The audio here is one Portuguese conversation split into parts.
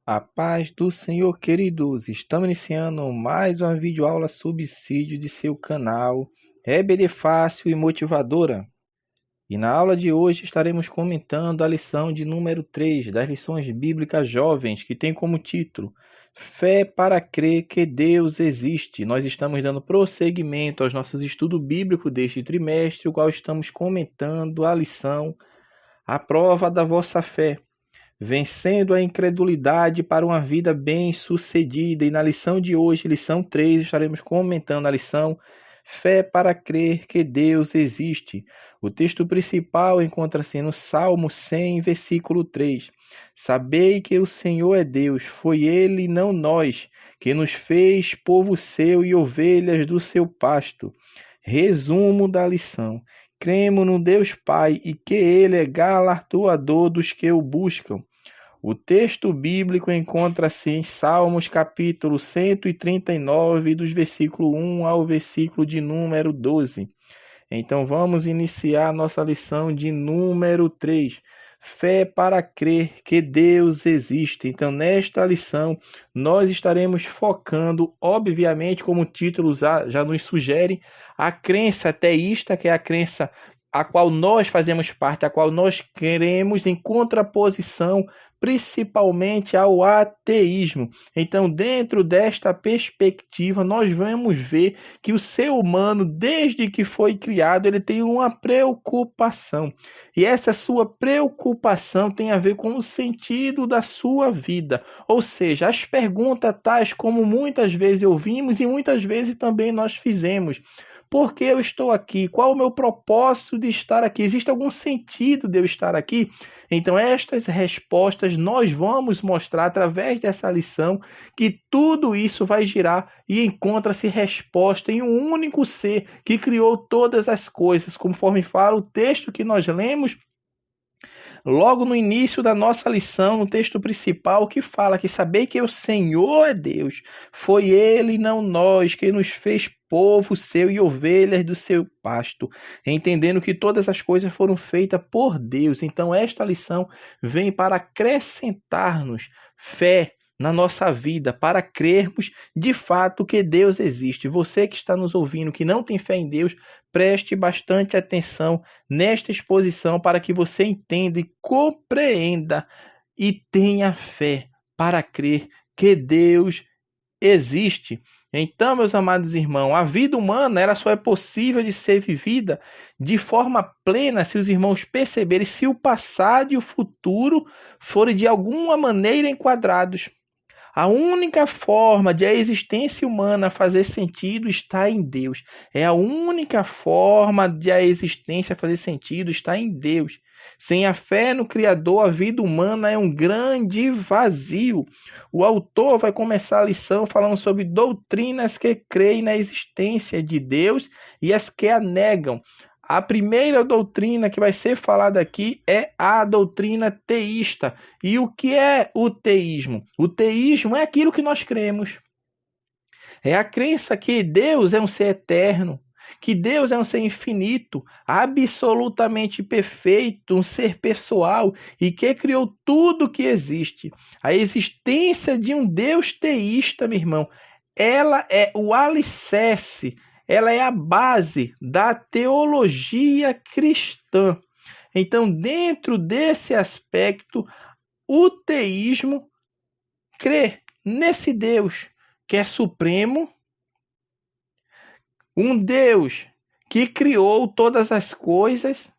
A paz do Senhor, queridos. Estamos iniciando mais uma videoaula subsídio de seu canal EBD Fácil e Motivadora. E na aula de hoje estaremos comentando a lição de número 3 das lições bíblicas jovens, que tem como título Fé para crer que Deus existe. Nós estamos dando prosseguimento aos nossos estudos bíblicos deste trimestre, o qual estamos comentando a lição A Prova da Vossa Fé, vencendo a incredulidade para uma vida bem-sucedida. E na lição de hoje, lição 3, estaremos comentando a lição Fé para crer que Deus existe. O texto principal encontra-se no Salmo 100, versículo 3. Sabei que o Senhor é Deus, foi Ele e não nós, que nos fez povo seu e ovelhas do seu pasto. Resumo da lição. Cremos no Deus Pai e que Ele é galardoador dos que o buscam. O texto bíblico encontra-se em Salmos capítulo 139, dos versículos 1 ao versículo de número 12. Então vamos iniciar nossa lição de número 3. Fé para crer que Deus existe. Então, nesta lição, nós estaremos focando, obviamente, como o título já nos sugere, a crença teísta, que é a crença a qual nós fazemos parte, a qual nós queremos, em contraposição principalmente ao ateísmo. Então, dentro desta perspectiva, nós vamos ver que o ser humano, desde que foi criado, ele tem uma preocupação. E essa sua preocupação tem a ver com o sentido da sua vida. Ou seja, as perguntas tais como muitas vezes ouvimos e muitas vezes também nós fizemos. Por que eu estou aqui? Qual o meu propósito de estar aqui? Existe algum sentido de eu estar aqui? Então, estas respostas nós vamos mostrar através dessa lição que tudo isso vai girar e encontra-se resposta em um único ser que criou todas as coisas, conforme fala o texto que nós lemos logo no início da nossa lição, no texto principal, que fala que saber que o Senhor é Deus, foi Ele e não nós, que nos fez povo seu e ovelhas do seu pasto, entendendo que todas as coisas foram feitas por Deus. Então esta lição vem para acrescentar-nos fé na nossa vida, para crermos de fato que Deus existe. Você que está nos ouvindo, que não tem fé em Deus, preste bastante atenção nesta exposição para que você entenda e compreenda e tenha fé para crer que Deus existe. Então, meus amados irmãos, a vida humana ela só é possível de ser vivida de forma plena se os irmãos perceberem se o passado e o futuro forem de alguma maneira enquadrados. A única forma de a existência humana fazer sentido está em Deus. É a única forma de a existência fazer sentido está em Deus. Sem a fé no Criador, a vida humana é um grande vazio. O autor vai começar a lição falando sobre doutrinas que creem na existência de Deus e as que a negam. A primeira doutrina que vai ser falada aqui é a doutrina teísta. E o que é o teísmo? O teísmo é aquilo que nós cremos. É a crença que Deus é um ser eterno, que Deus é um ser infinito, absolutamente perfeito, um ser pessoal e que criou tudo que existe. A existência de um Deus teísta, meu irmão, ela é o alicerce, ela é a base da teologia cristã. Então, dentro desse aspecto, o teísmo crê nesse Deus que é supremo, um Deus que criou todas as coisas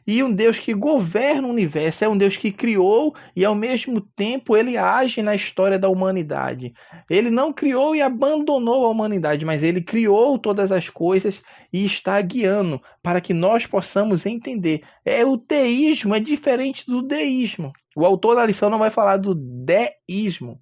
e um Deus que governa o universo. É um Deus que criou e, ao mesmo tempo, ele age na história da humanidade. Ele não criou e abandonou a humanidade, mas ele criou todas as coisas e está guiando para que nós possamos entender. O teísmo é diferente do deísmo. O autor da lição não vai falar do deísmo.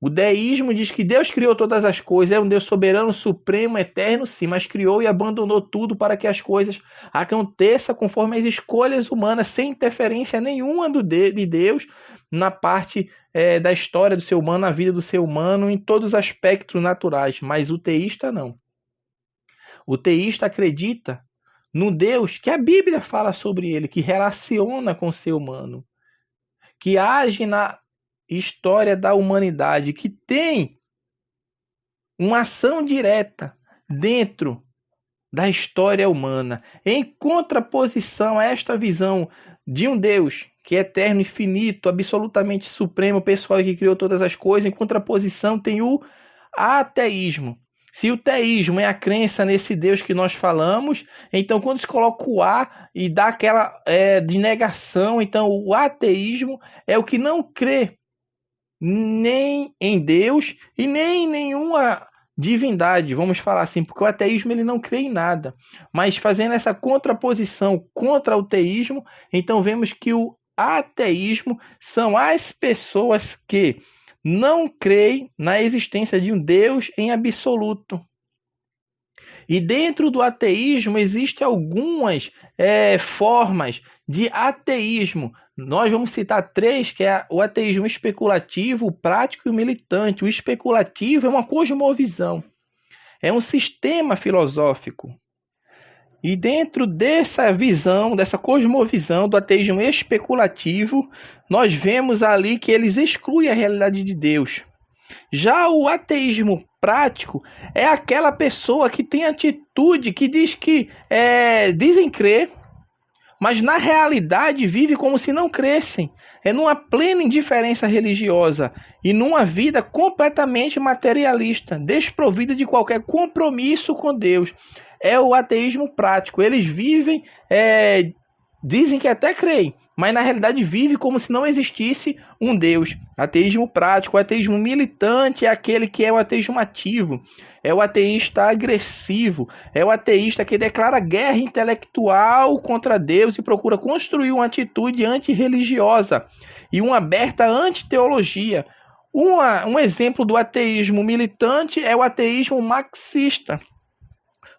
O deísmo diz que Deus criou todas as coisas, é um Deus soberano, supremo, eterno, sim, mas criou e abandonou tudo para que as coisas aconteçam conforme as escolhas humanas, sem interferência nenhuma de Deus na parte da história do ser humano, na vida do ser humano, em todos os aspectos naturais. Mas o teísta não. O teísta acredita no Deus que a Bíblia fala sobre ele, que relaciona com o ser humano, que age história da humanidade que tem uma ação direta dentro da história humana, em contraposição a esta visão de um Deus que é eterno, infinito, absolutamente supremo, pessoal que criou todas as coisas, em contraposição tem o ateísmo. Se o teísmo é a crença nesse Deus que nós falamos, então quando se coloca o A e dá aquela de negação, então o ateísmo é o que não crê nem em Deus e nem em nenhuma divindade, vamos falar assim, porque o ateísmo ele não crê em nada. Mas fazendo essa contraposição contra o teísmo, então vemos que o ateísmo são as pessoas que não creem na existência de um Deus em absoluto. E dentro do ateísmo existem algumas formas de ateísmo. Nós vamos citar 3, que é o ateísmo especulativo, o prático e o militante. O especulativo é uma cosmovisão, é um sistema filosófico. E dentro dessa visão, dessa cosmovisão do ateísmo especulativo, nós vemos ali que eles excluem a realidade de Deus. Já o ateísmo prático é aquela pessoa que tem atitude, que diz que dizem crer, mas na realidade vive como se não crescem. É numa plena indiferença religiosa e numa vida completamente materialista, desprovida de qualquer compromisso com Deus. É o ateísmo prático. Eles vivem, dizem que até creem, mas na realidade vive como se não existisse um Deus. Ateísmo prático. O ateísmo militante é aquele que é o ateísmo ativo. É o ateísta agressivo. É o ateísta que declara guerra intelectual contra Deus e procura construir uma atitude antirreligiosa e uma aberta antiteologia. Um exemplo do ateísmo militante é o ateísmo marxista.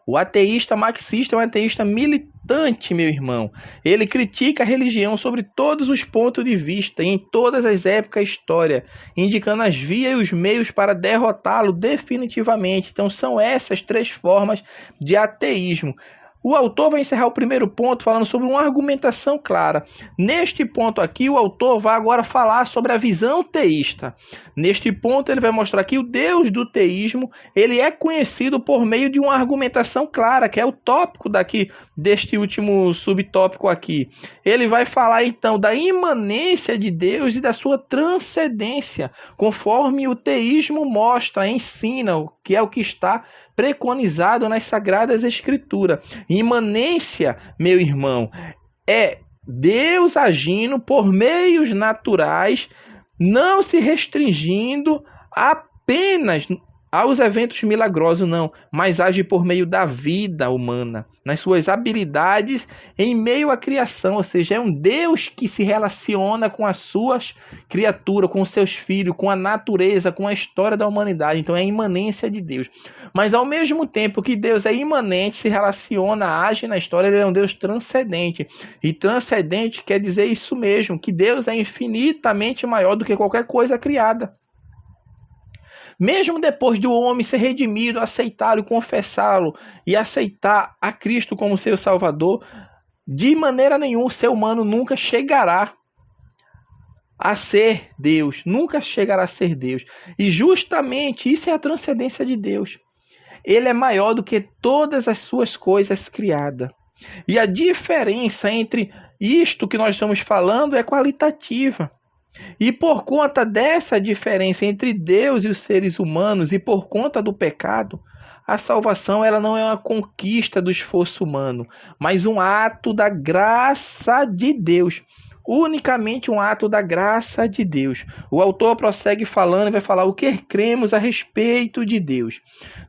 O ateísta marxista é um ateísta militante, meu irmão. Ele critica a religião sobre todos os pontos de vista e em todas as épocas da história, indicando as vias e os meios para derrotá-lo definitivamente. Então são essas 3 formas de ateísmo. O autor vai encerrar o primeiro ponto falando sobre uma argumentação clara. Neste ponto aqui, o autor vai agora falar sobre a visão teísta. Neste ponto, ele vai mostrar que o Deus do teísmo, ele é conhecido por meio de uma argumentação clara, que é o tópico deste último subtópico aqui. Ele vai falar, então, da imanência de Deus e da sua transcendência, conforme o teísmo mostra, ensina, que é o que está preconizado nas Sagradas Escrituras. Imanência, meu irmão, é Deus agindo por meios naturais, não se restringindo apenas aos eventos milagrosos, não, mas age por meio da vida humana, nas suas habilidades em meio à criação, ou seja, é um Deus que se relaciona com as suas criaturas, com os seus filhos, com a natureza, com a história da humanidade. Então é a imanência de Deus. Mas ao mesmo tempo que Deus é imanente, se relaciona, age na história, ele é um Deus transcendente. E transcendente quer dizer isso mesmo, que Deus é infinitamente maior do que qualquer coisa criada. Mesmo depois de o homem ser redimido, aceitá-lo e confessá-lo e aceitar a Cristo como seu Salvador, de maneira nenhuma o ser humano nunca chegará a ser Deus, nunca chegará a ser Deus. E justamente isso é a transcendência de Deus. Ele é maior do que todas as suas coisas criadas. E a diferença entre isto que nós estamos falando é qualitativa. E por conta dessa diferença entre Deus e os seres humanos e por conta do pecado, a salvação ela não é uma conquista do esforço humano, mas um ato da graça de Deus. Unicamente um ato da graça de Deus. O autor prossegue falando e vai falar o que cremos a respeito de Deus.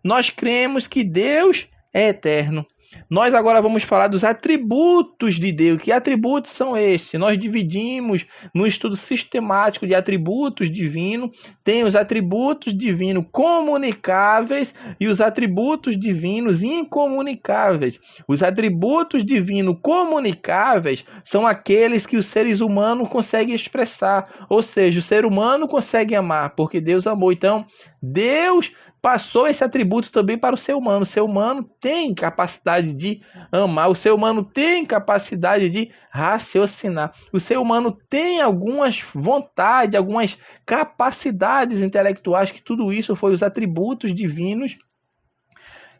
Nós cremos que Deus é eterno. Nós agora vamos falar dos atributos de Deus. Que atributos são estes? Nós dividimos no estudo sistemático de atributos divinos. Tem os atributos divinos comunicáveis e os atributos divinos incomunicáveis. Os atributos divinos comunicáveis são aqueles que os seres humanos conseguem expressar. Ou seja, o ser humano consegue amar, porque Deus amou. Então, Deus passou esse atributo também para o ser humano. O ser humano tem capacidade de amar, o ser humano tem capacidade de raciocinar, o ser humano tem algumas vontades, algumas capacidades intelectuais, que tudo isso foi os atributos divinos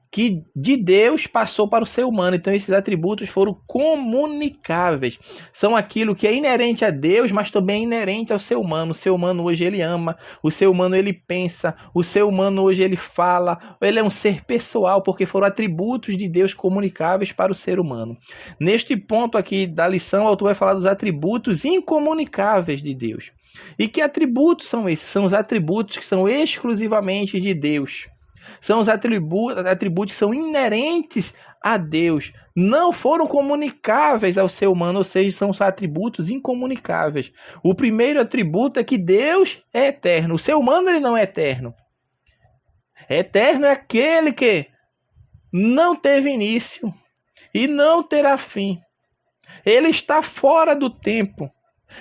que de Deus passou para o ser humano. Então esses atributos foram comunicáveis. São aquilo que é inerente a Deus, mas também é inerente ao ser humano. O ser humano hoje ele ama, o ser humano ele pensa, o ser humano hoje ele fala, ele é um ser pessoal, porque foram atributos de Deus comunicáveis para o ser humano. Neste ponto aqui da lição, o autor vai falar dos atributos incomunicáveis de Deus. E que atributos são esses? São os atributos que são exclusivamente de Deus. São os atributos que são inerentes a Deus, não foram comunicáveis ao ser humano, ou seja, são os atributos incomunicáveis. O primeiro atributo é que Deus é eterno. O ser humano ele não é eterno. Eterno é aquele que não teve início e não terá fim. Ele está fora do tempo.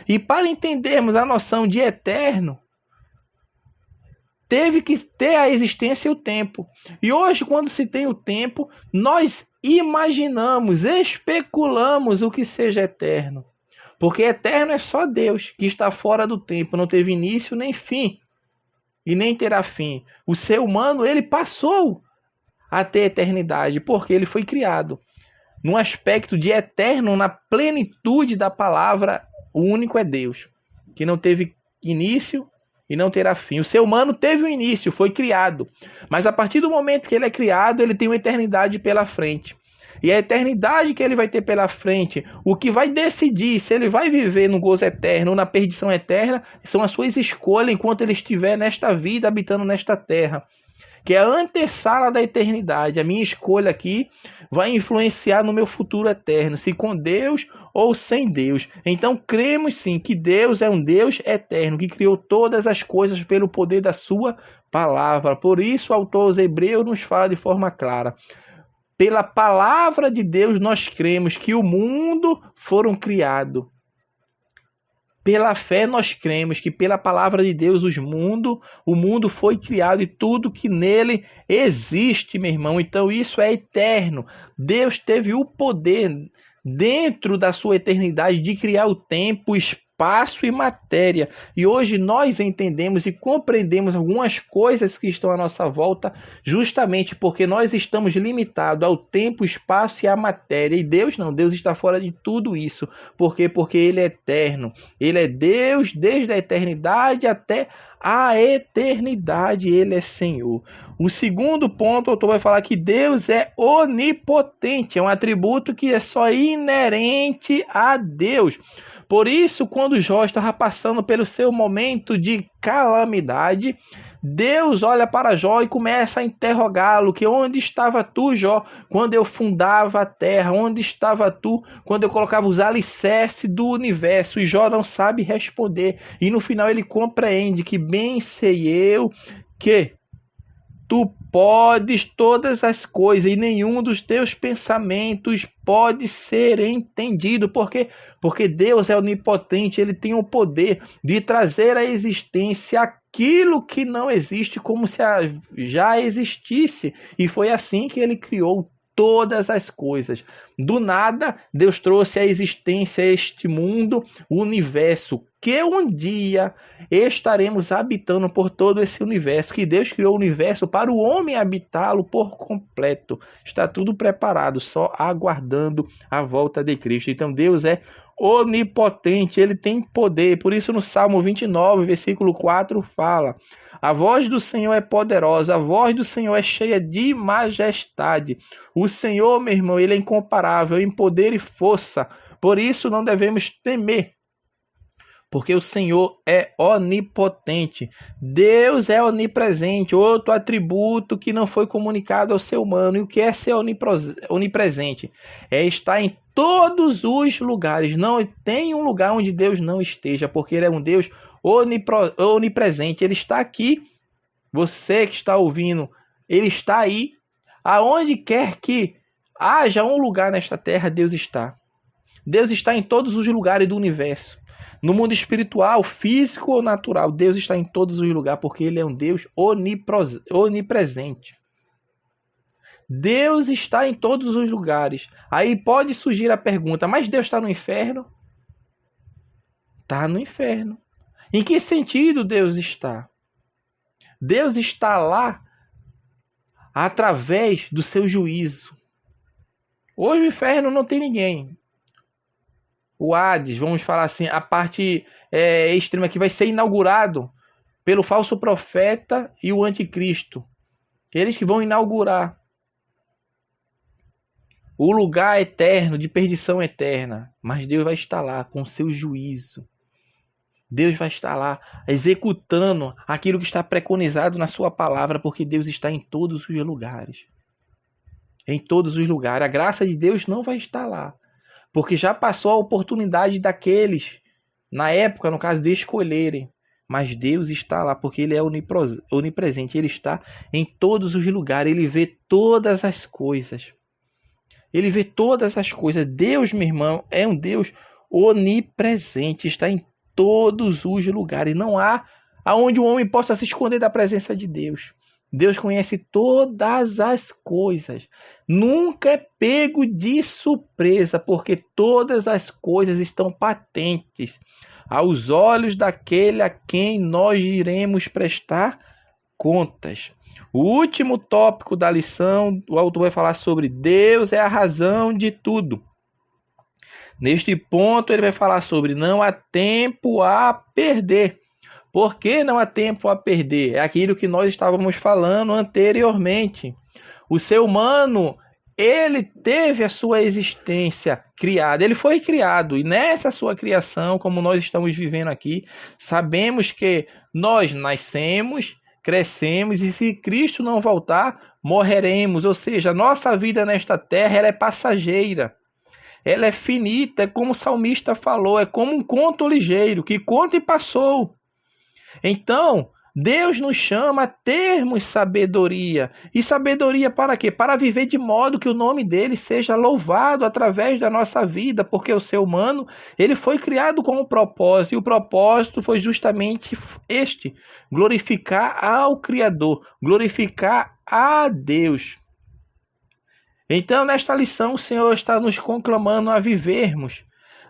E para entendermos a noção de eterno, teve que ter a existência e o tempo. E hoje, quando se tem o tempo, nós imaginamos, especulamos o que seja eterno. Porque eterno é só Deus, que está fora do tempo, não teve início nem fim, e nem terá fim. O ser humano, ele passou a ter eternidade, porque ele foi criado. Num aspecto de eterno, na plenitude da palavra, o único é Deus, que não teve início e não terá fim. O ser humano teve um início, foi criado. Mas a partir do momento que ele é criado, ele tem uma eternidade pela frente. E a eternidade que ele vai ter pela frente, o que vai decidir se ele vai viver no gozo eterno ou na perdição eterna, são as suas escolhas enquanto ele estiver nesta vida, habitando nesta terra. Que é a antessala da eternidade. A minha escolha aqui vai influenciar no meu futuro eterno, se com Deus ou sem Deus. Então cremos sim que Deus é um Deus eterno, que criou todas as coisas pelo poder da sua palavra. Por isso o autor aos Hebreus nos fala de forma clara. Pela palavra de Deus nós cremos que o mundo foram criado. Pela fé nós cremos que pela palavra de Deus o mundo foi criado e tudo que nele existe, meu irmão. Então isso é eterno. Deus teve o poder dentro da sua eternidade de criar o tempo, o espaço e matéria. E hoje nós entendemos e compreendemos algumas coisas que estão à nossa volta justamente porque nós estamos limitados ao tempo, o espaço e à matéria. E Deus não, Deus está fora de tudo isso. Por quê? Porque Ele é eterno. Ele é Deus desde a eternidade até a eternidade. Ele é Senhor. O segundo ponto, o autor vai falar que Deus é onipotente. É um atributo que é só inerente a Deus. Por isso, quando Jó estava passando pelo seu momento de calamidade, Deus olha para Jó e começa a interrogá-lo, que onde estava tu, Jó, quando eu fundava a terra? Onde estava tu quando eu colocava os alicerces do universo? E Jó não sabe responder. E no final ele compreende que bem sei eu que tu podes todas as coisas e nenhum dos teus pensamentos pode ser entendido. Por quê? Porque Deus é onipotente, Ele tem o poder de trazer à existência aquilo que não existe como se já existisse. E foi assim que Ele criou todas as coisas. Do nada, Deus trouxe à existência este mundo, o universo, que um dia estaremos habitando por todo esse universo, que Deus criou o universo para o homem habitá-lo por completo. Está tudo preparado, só aguardando a volta de Cristo. Então Deus é onipotente, Ele tem poder. Por isso no Salmo 29, versículo 4 fala: a voz do Senhor é poderosa, a voz do Senhor é cheia de majestade. O Senhor, meu irmão, Ele é incomparável em poder e força. Por isso não devemos temer, porque o Senhor é onipotente. Deus é onipresente, outro atributo que não foi comunicado ao ser humano. E o que é ser onipresente? É estar em todos os lugares. Não tem um lugar onde Deus não esteja, porque Ele é um Deus onipresente. Ele está aqui. Você que está ouvindo, Ele está aí. Aonde quer que haja um lugar nesta terra, Deus está. Deus está em todos os lugares do universo. No mundo espiritual, físico ou natural, Deus está em todos os lugares, porque Ele é um Deus onipresente. Deus está em todos os lugares. Aí pode surgir a pergunta, mas Deus está no inferno? Está no inferno. Em que sentido Deus está? Deus está lá através do seu juízo. Hoje o inferno não tem ninguém. O Hades, vamos falar assim, a parte extrema que vai ser inaugurado pelo falso profeta e o anticristo. Eles que vão inaugurar o lugar eterno, de perdição eterna. Mas Deus vai estar lá com o seu juízo. Deus vai estar lá executando aquilo que está preconizado na sua palavra, porque Deus está em todos os lugares. Em todos os lugares. A graça de Deus não vai estar lá. Porque já passou a oportunidade daqueles, na época, no caso, de escolherem. Mas Deus está lá, porque Ele é onipresente. Ele está em todos os lugares. Ele vê todas as coisas. Ele vê todas as coisas. Deus, meu irmão, é um Deus onipresente. Está em todos os lugares. Não há aonde o homem possa se esconder da presença de Deus. Deus conhece todas as coisas. Nunca é pego de surpresa, porque todas as coisas estão patentes aos olhos daquele a quem nós iremos prestar contas. O último tópico da lição, o autor vai falar sobre Deus é a razão de tudo. Neste ponto, ele vai falar sobre não há tempo a perder. Por que não há tempo a perder? É aquilo que nós estávamos falando anteriormente. O ser humano, ele teve a sua existência criada. Ele foi criado. E nessa sua criação, como nós estamos vivendo aqui, sabemos que nós nascemos, crescemos e se Cristo não voltar, morreremos. Ou seja, a nossa vida nesta terra ela é passageira. Ela é finita, como o salmista falou, é como um conto ligeiro, que conta e passou. Então, Deus nos chama a termos sabedoria. E sabedoria para quê? Para viver de modo que o nome dele seja louvado através da nossa vida, porque o ser humano, ele foi criado com um propósito, e o propósito foi justamente este, glorificar ao Criador, glorificar a Deus. Então, nesta lição, o Senhor está nos conclamando a vivermos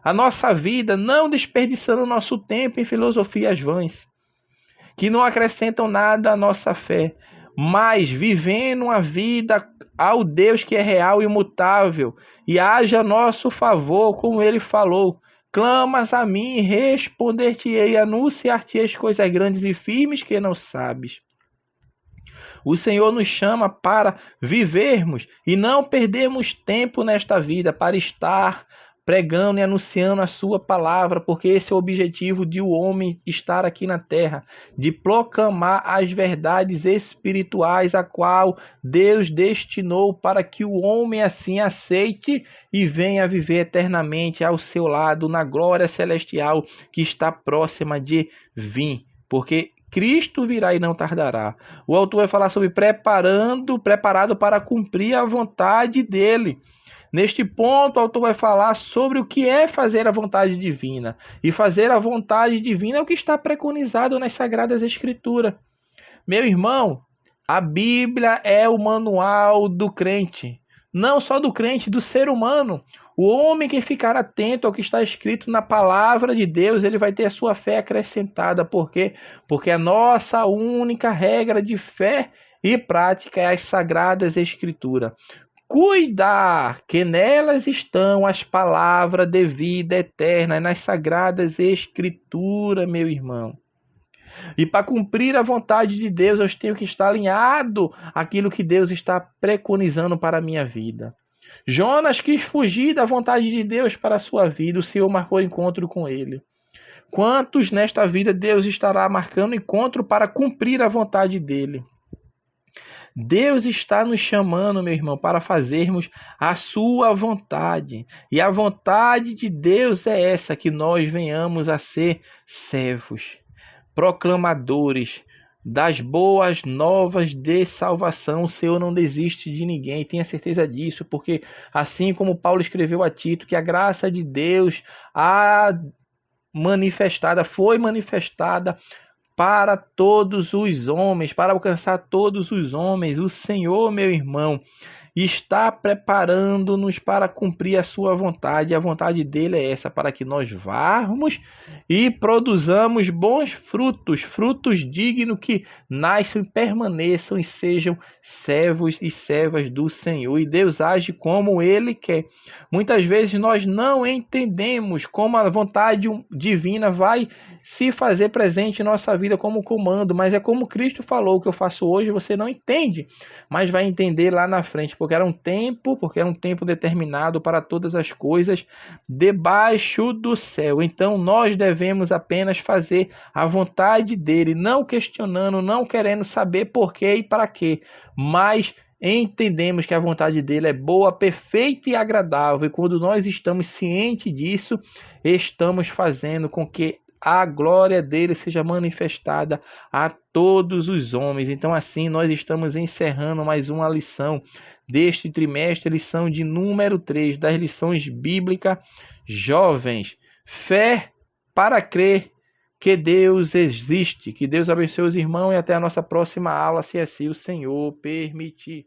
a nossa vida, não desperdiçando o nosso tempo em filosofias vãs, que não acrescentam nada à nossa fé, mas vivendo uma vida ao Deus que é real e imutável, e haja a nosso favor, como ele falou. Clamas a mim, responder-te-ei, anunciar-te-ei as coisas grandes e firmes que não sabes. O Senhor nos chama para vivermos e não perdermos tempo nesta vida, para estar pregando e anunciando a sua palavra, porque esse é o objetivo de o homem estar aqui na terra, de proclamar as verdades espirituais a qual Deus destinou para que o homem assim aceite e venha viver eternamente ao seu lado na glória celestial que está próxima de vir, porque Cristo virá e não tardará. O autor vai falar sobre preparado para cumprir a vontade dele. Neste ponto, o autor vai falar sobre o que é fazer a vontade divina. E fazer a vontade divina é o que está preconizado nas Sagradas Escrituras. Meu irmão, a Bíblia é o manual do crente. Não só do crente, do ser humano. O homem que ficar atento ao que está escrito na palavra de Deus, ele vai ter a sua fé acrescentada. Por quê? Porque a nossa única regra de fé e prática é as Sagradas Escrituras. Cuidar que nelas estão as palavras de vida eterna, nas Sagradas Escrituras, meu irmão. E para cumprir a vontade de Deus, eu tenho que estar alinhado àquilo que Deus está preconizando para a minha vida. Jonas quis fugir da vontade de Deus para a sua vida, o Senhor marcou encontro com ele. Quantos nesta vida Deus estará marcando encontro para cumprir a vontade dele? Deus está nos chamando, meu irmão, para fazermos a sua vontade. E a vontade de Deus é essa, que nós venhamos a ser servos, proclamadores das boas novas de salvação. O Senhor não desiste de ninguém, tenha certeza disso, porque assim como Paulo escreveu a Tito, que a graça de Deus há manifestada, foi manifestada para todos os homens, para alcançar todos os homens. O Senhor, meu irmão, está preparando-nos para cumprir a sua vontade. A vontade dele é essa, para que nós varmos e produzamos bons frutos, frutos dignos que nasçam e permaneçam e sejam servos e servas do Senhor. E Deus age como ele quer. Muitas vezes nós não entendemos como a vontade divina vai se fazer presente em nossa vida como comando, mas é como Cristo falou: o que eu faço hoje você não entende, mas vai entender lá na frente, porque era um tempo determinado para todas as coisas debaixo do céu. Então nós devemos apenas fazer a vontade dele, não questionando, não querendo saber por quê e para quê, mas entendemos que a vontade dele é boa, perfeita e agradável, e quando nós estamos cientes disso, estamos fazendo com que a glória dele seja manifestada a todos os homens. Então, assim, nós estamos encerrando mais uma lição deste trimestre, lição de número 3 das lições bíblicas jovens. Fé para crer que Deus existe. Que Deus abençoe os irmãos e até a nossa próxima aula, se assim o Senhor permitir.